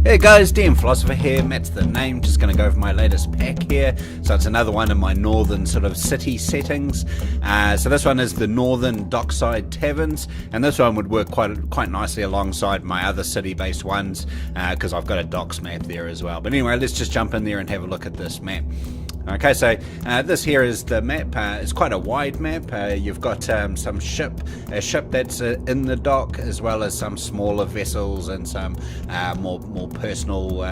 Hey guys, DM Philosopher here, Matt's the name, just going to go over my latest pack here. So it's another one in my northern sort of city settings. So this one is the northern Dockside Taverns, and this one would work quite nicely alongside my other city-based ones, because I've got a docks map there as well. But anyway, let's just jump in there and have a look at this map. Okay, so this here is the map. It's quite a wide map. You've got a ship that's in the dock, as well as some smaller vessels and some more personal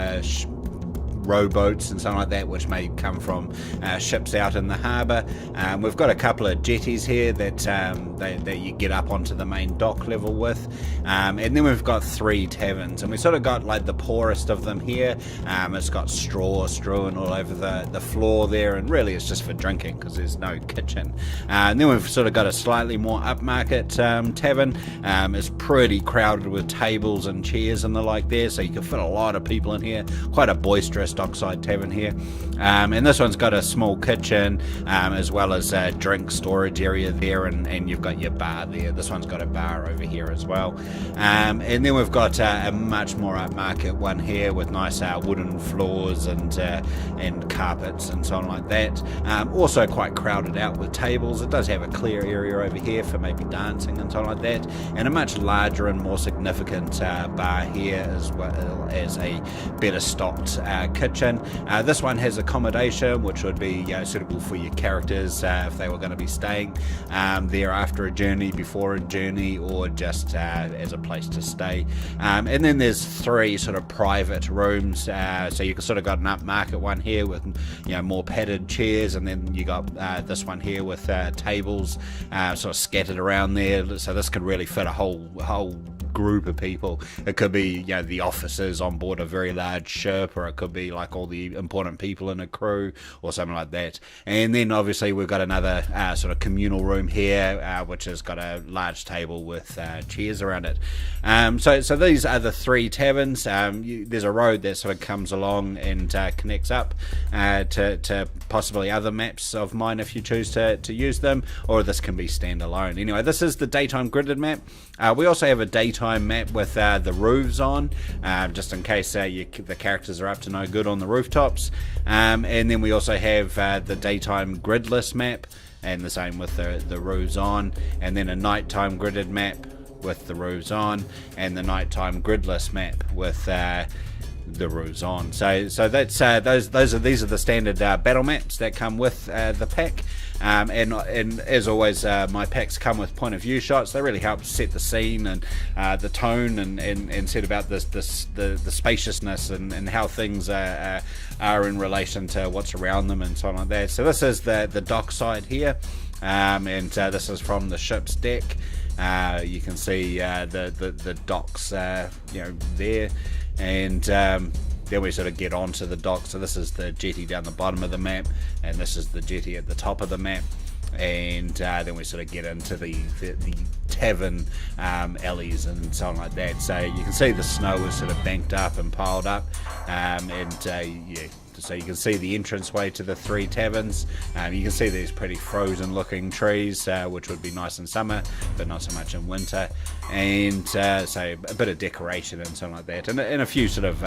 rowboats and something like that, which may come from ships out in the harbour. We've got a couple of jetties here that you get up onto the main dock level with, and then we've got 3 taverns, and we sort of got like the poorest of them here. It's got straw strewn all over the floor there, and really it's just for drinking because there's no kitchen. And then we've sort of got a slightly more upmarket tavern. It's pretty crowded with tables and chairs and the like there, so you can fit a lot of people in here. Quite a boisterous Dockside Tavern here, and this one's got a small kitchen, as well as a drink storage area there, and you've got your bar there. This one's got a bar over here as well, and then we've got a much more upmarket one here with nice wooden floors and carpets and so on like that. Also quite crowded out with tables. It does have a clear area over here for maybe dancing and so on like that, and a much larger and more significant bar here, as well as a better stocked kitchen. This one has accommodation, which would be suitable for your characters if they were going to be staying there after a journey, before a journey, or just as a place to stay. And then there's 3 sort of private rooms, so you can sort of got an upmarket one here with more padded chairs, and then you got this one here with tables sort of scattered around there. So this could really fit a whole group of people. It could be the officers on board a very large ship, or it could be like all the important people in a crew or something like that. And then obviously we've got another sort of communal room here, which has got a large table with chairs around it. So these are the 3 taverns. There's a road that sort of comes along and connects up to possibly other maps of mine if you choose to use them, or this can be standalone. Anyway, this is the daytime gridded map. We also have a daytime map with the roofs on, just in case the characters are up to no good on the rooftops. And then we also have the daytime gridless map, and the same with the roofs on, and then a nighttime gridded map with the roofs on, and the nighttime gridless map with the roofs on. So that's these are the standard battle maps that come with the pack. And as always, my packs come with point of view shots. They really help set the scene and the tone, and set about the spaciousness and how things are in relation to what's around them and so on like that. So this is the dockside here, and this is from the ship's deck. You can see the docks there, and then we sort of get onto the dock. So this is the jetty down the bottom of the map, and this is the jetty at the top of the map, and then we sort of get into the tavern alleys and so on like that. So you can see the snow is sort of banked up and piled up, so you can see the entranceway to the 3 taverns. You can see these pretty frozen looking trees, which would be nice in summer but not so much in winter, and so a bit of decoration and something like that, and a few sort of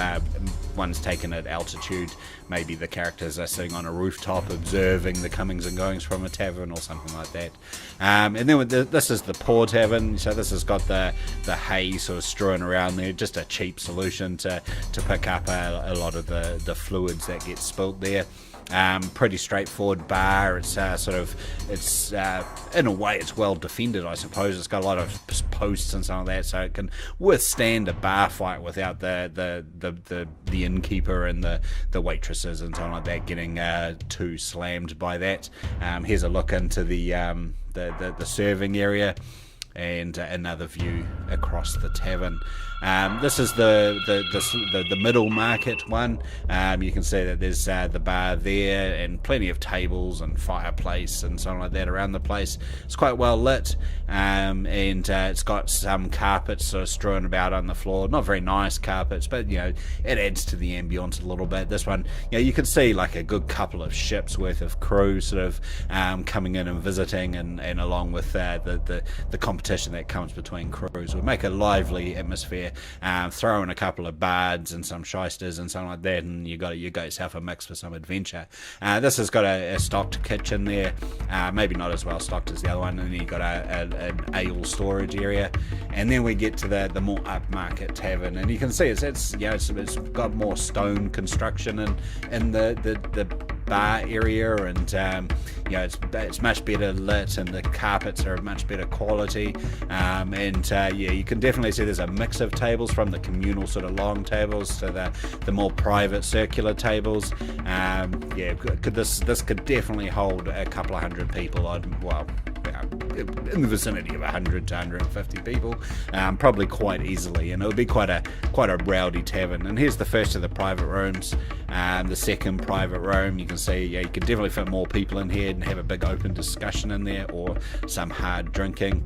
ones taken at altitude. Maybe the characters are sitting on a rooftop observing the comings and goings from a tavern or something like that. And then this is the poor tavern. So this has got the hay sort of strewn around there, just a cheap solution to pick up a lot of the fluids that get spilt there. Pretty straightforward bar. It's in a way it's well defended, I suppose. It's got a lot of posts and some of that, so it can withstand a bar fight without the innkeeper and the waitresses and so on like that getting too slammed by that. Here's a look into the serving area, and another view across the tavern. This is the middle market one. You can see that there's the bar there, and plenty of tables and fireplace and something like that around the place. It's quite well lit, and it's got some carpets sort of strewn about on the floor. Not very nice carpets, but it adds to the ambience a little bit. This one, you can see like a good couple of ships worth of crew sort of coming in and visiting, and along with the competition that comes between crews will make a lively atmosphere. Throw in a couple of bards and some shysters and something like that, and you got yourself a mix for some adventure. This has got a stocked kitchen there, maybe not as well stocked as the other one, and then you got an ale storage area, and then we get to the more upmarket tavern, and you can see it's got more stone construction in the bar area, and it's much better lit, and the carpets are of much better quality, you can definitely see there's a mix of tables, from the communal sort of long tables to the more private circular tables. This could definitely hold a couple of hundred people. In the vicinity of 100 to 150 people, probably quite easily, and it would be quite a rowdy tavern. And here's the first of the private rooms. The second private room, you can see you could definitely fit more people in here and have a big open discussion in there, or some hard drinking.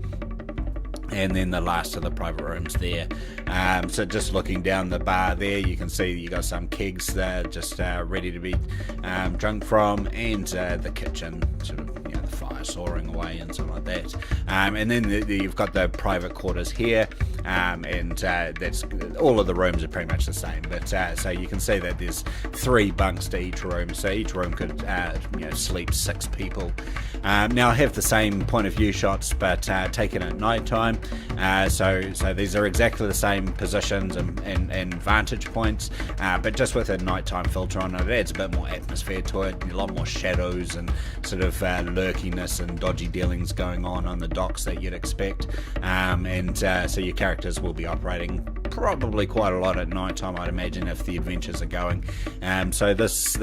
And then the last of the private rooms there. So just looking down the bar there, you can see you got some kegs there just ready to be drunk from, and the kitchen, sort of the fire soaring away and something like that. And then you've got the private quarters here, and that's all of the rooms are pretty much the same. But so you can see that there's 3 bunks to each room, so each room could sleep 6 people. Now I have the same point of view shots, but taken at night time. So these are exactly the same positions and vantage points, but just with a nighttime filter on it. It adds a bit more atmosphere to it, a lot more shadows and sort of lurkiness and dodgy dealings going on the docks that you'd expect. So your characters will be operating probably quite a lot at night time, I'd imagine, if the adventures are going. So this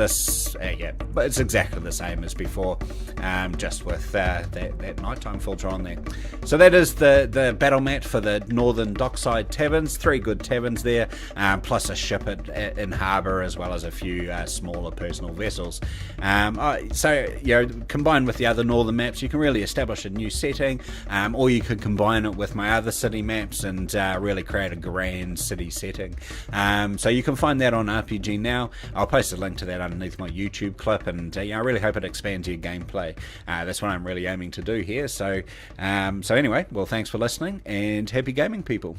but it's exactly the same as before, just with that nighttime filter on there. So that is the battle mat for the Northern Dockside Taverns. 3 good taverns there, plus a ship in harbour, as well as a few smaller personal vessels. Combined with the other northern maps, you can really establish a new setting, or you could combine it with my other city maps and really create a grand city setting. So you can find that on RPG Now. I'll post a link to that underneath my YouTube clip, and I really hope it expands your gameplay. That's what I'm really aiming to do here. So anyway, well, thanks for listening, and happy gaming, people.